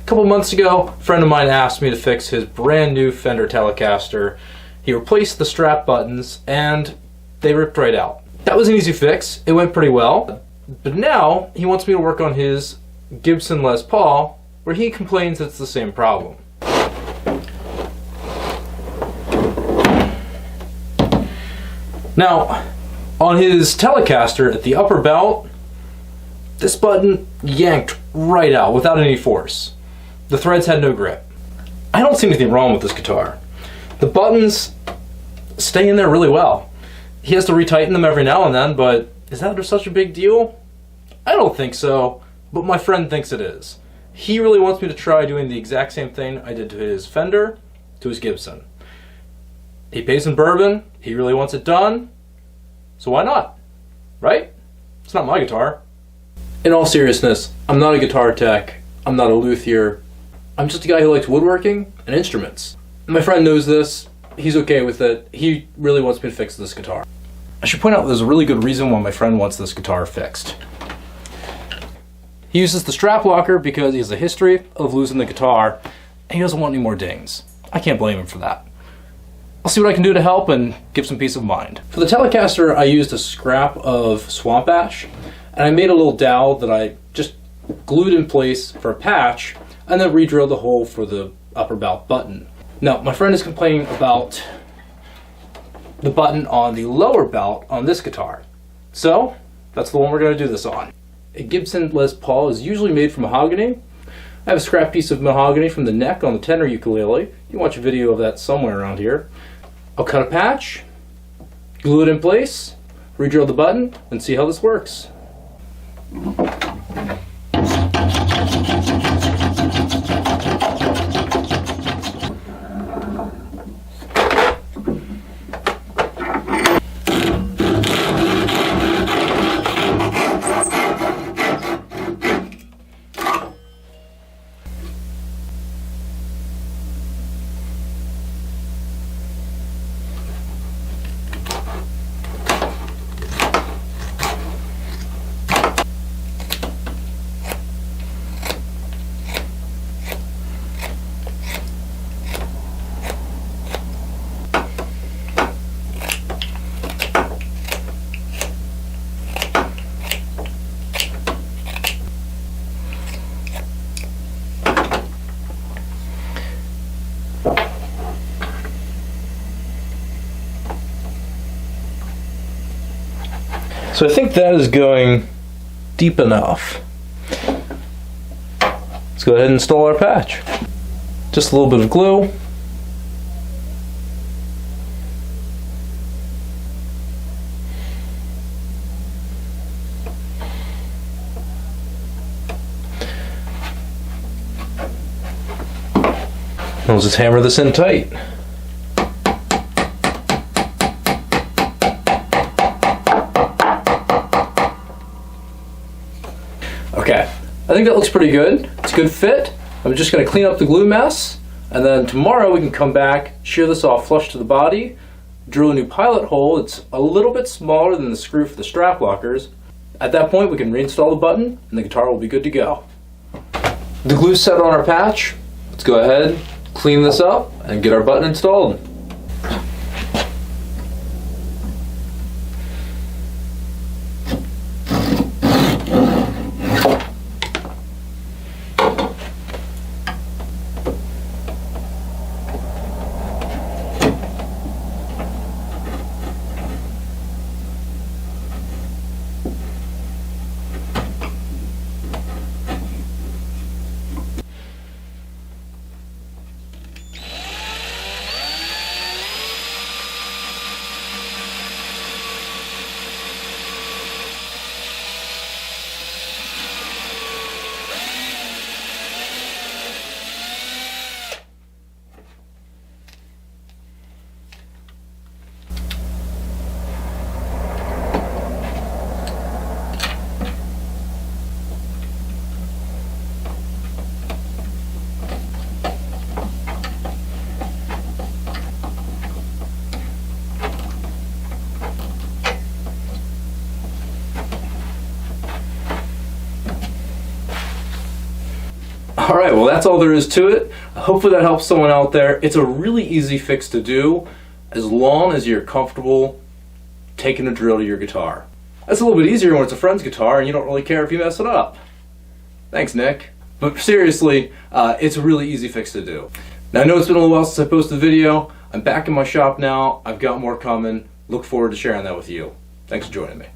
couple months ago, a friend of mine asked me to fix his brand new Fender Telecaster. He replaced the strap buttons and they ripped right out. That was an easy fix. It went pretty well. But now he wants me to work on his Gibson Les Paul, where he complains it's the same problem. Now, on his Telecaster at the upper belt, this button yanked right out without any force. The threads had no grip. I don't see anything wrong with this guitar. The buttons stay in there really well. He has to retighten them every now and then, but is that such a big deal? I don't think so, but my friend thinks it is. He really wants me to try doing the exact same thing I did to his Fender, to his Gibson. He pays in bourbon, he really wants it done, so why not? Right? It's not my guitar. In all seriousness, I'm not a guitar tech, I'm not a luthier, I'm just a guy who likes woodworking and instruments. My friend knows this, he's okay with it, he really wants me to fix this guitar. I should point out there's a really good reason why my friend wants this guitar fixed. He uses the strap locker because he has a history of losing the guitar and he doesn't want any more dings. I can't blame him for that. I'll see what I can do to help and give some peace of mind. For the Telecaster, I used a scrap of swamp ash and I made a little dowel that I just glued in place for a patch and then re-drilled the hole for the upper belt button. Now, my friend is complaining about the button on the lower belt on this guitar. So, that's the one we're going to do this on. A Gibson Les Paul is usually made from mahogany. I have a scrap piece of mahogany from the neck on the tenor ukulele. You can watch a video of that somewhere around here. I'll cut a patch, glue it in place, re-drill the button, and see how this works. So I think that is going deep enough. Let's go ahead and install our patch. Just a little bit of glue. We'll just hammer this in tight. Okay, I think that looks pretty good. It's a good fit. I'm just going to clean up the glue mess, and then tomorrow we can come back, shear this off flush to the body, drill a new pilot hole. It's a little bit smaller than the screw for the strap lockers. At that point we can reinstall the button and the guitar will be good to go. The glue's set on our patch. Let's go ahead, clean this up, and get our button installed. Alright, well that's all there is to it. Hopefully that helps someone out there. It's a really easy fix to do as long as you're comfortable taking a drill to your guitar. That's a little bit easier when it's a friend's guitar and you don't really care if you mess it up. Thanks, Nick. But seriously, it's a really easy fix to do. Now I know it's been a little while since I posted a video. I'm back in my shop now. I've got more coming. Look forward to sharing that with you. Thanks for joining me.